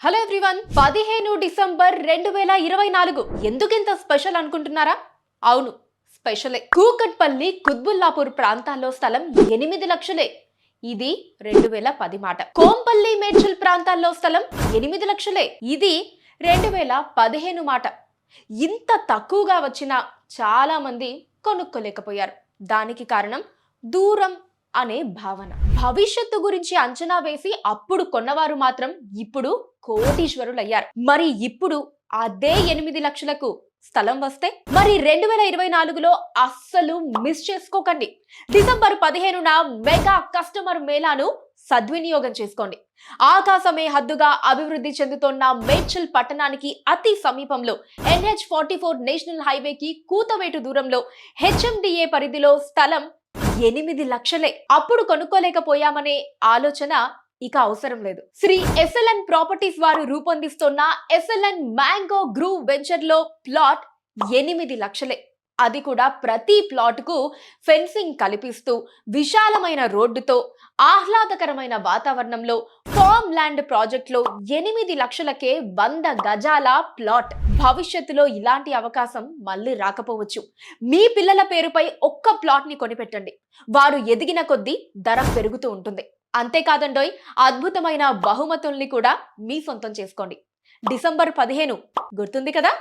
Hello everyone, 15 December 2024 ఎందుకింత special అనుకుంటున్నారా? అవును, స్పెషలే. కూకట్పల్లి కుత్బుల్లాపూర్ ప్రాంతాల్లో స్థలం 8 లక్షలే. ఇది 2010 మాట. కోంపల్లి మేడ్చల్ ప్రాంతాల్లో స్థలం 8 లక్షలే. ఇది 2015 మాట. ఇంత తక్కువగా వచ్చినా చాలా మంది కొనుక్కోలేకపోయారు. దానికి కారణం దూరం అనే భావన. భవిష్యత్తు గురించి అంచనా వేసి అప్పుడు కొన్నవారు మాత్రం ఇప్పుడు కోటీశ్వరులయ్యారు. మరి ఇప్పుడు అదే 8 లక్షలకు స్థలం వస్తే మరి 2024లో అస్సలు మిస్ చేసుకోకండి. డిసెంబర్ 15న మెగా కస్టమర్ మేళాను సద్వినియోగం చేసుకోండి. ఆకాశమే హద్దుగా అభివృద్ధి చెందుతున్న మేడ్చల్ పట్టణానికి అతి సమీపంలో NH44 నేషనల్ హైవేకి కూతవేటు దూరంలో HMDA పరిధిలో స్థలం 8 లక్షలే. అప్పుడు కొనుక్కోలేకపోయామనే ఆలోచన ఇక అవసరం లేదు. శ్రీ SLN ప్రాపర్టీస్ వారు రూపొందిస్తున్న SLN మ్యాంగో గ్రూవ్ వెంచర్ లో ప్లాట్ 8 లక్షలే. అది కూడా ప్రతి ప్లాట్ కు ఫెన్సింగ్ కల్పిస్తూ విశాలమైన రోడ్డుతో ఆహ్లాదకరమైన వాతావరణంలో ఫార్మ్ ల్యాండ్ ప్రాజెక్ట్ లో 8 లక్షలకే 100 గజాల ప్లాట్. భవిష్యత్తులో ఇలాంటి అవకాశం మళ్ళీ రాకపోవచ్చు. మీ పిల్లల పేరుపై ఒక్క ప్లాట్ ని కొనిపెట్టండి. వారు ఎదిగిన కొద్దీ ధర పెరుగుతూ ఉంటుంది. అంతేకాదండోయ్, అద్భుతమైన బహుమతుల్ని కూడా మీ సొంతం చేసుకోండి. డిసెంబర్ 15 గుర్తుంది కదా?